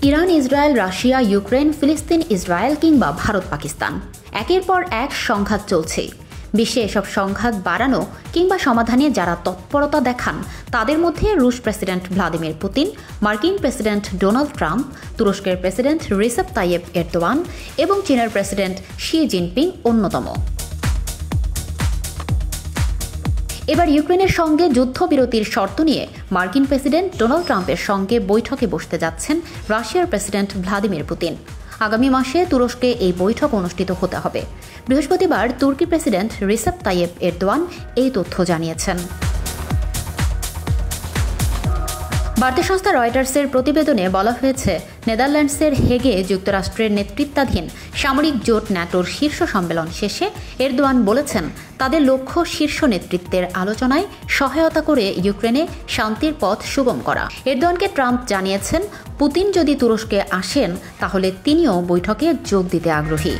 Iran, Israel, Russia, Ukraine, ফিলিস্তিন, Israel কিংবা ভারত পাকিস্তান, একের পর এক সংঘাত চলছে। বিশ্বে এসব সংঘাত বাড়ানো কিংবা সমাধানে যারা তৎপরতা দেখান তাদের মধ্যে রুশ প্রেসিডেন্ট ভ্লাদিমির পুতিন, মার্কিন প্রেসিডেন্ট ডোনাল্ড ট্রাম্প, তুরস্কের প্রেসিডেন্ট রিসেপ তাইয়েপ এরদোয়ান এবং চীনের প্রেসিডেন্ট শি জিনপিং অন্যতম। এবার ইউক্রেনের সঙ্গে যুদ্ধবিরতির শর্ত নিয়ে মার্কিন প্রেসিডেন্ট ডোনাল্ড ট্রাম্পের সঙ্গে বৈঠকে বসতে যাচ্ছেন রাশিয়ার প্রেসিডেন্ট ভ্লাদিমির পুতিন। আগামী মাসে তুরস্কে এই বৈঠক অনুষ্ঠিত হতে হবে। বৃহস্পতিবার তুর্কি প্রেসিডেন্ট রিসেপ তাইয়েপ এরদোয়ান এই তথ্য জানিয়েছেন। বার্তা সংস্থা রয়টার্সের প্রতিবেদনে বলা হয়েছে, নেদারল্যান্ডসের হেগে যুক্তরাষ্ট্রের নেতৃত্বাধীন সামরিক জোট ন্যাটোর শীর্ষ সম্মেলন শেষে এরদোয়ান বলেছেন, তাদের লক্ষ্য শীর্ষ নেতৃত্বের আলোচনায় সহায়তা করে ইউক্রেনে শান্তির পথ সুগম করা। এরদোয়ানকে ট্রাম্প জানিয়েছেন, পুতিন যদি তুরস্কে আসেন তাহলে তিনিও বৈঠকে যোগ দিতে আগ্রহী।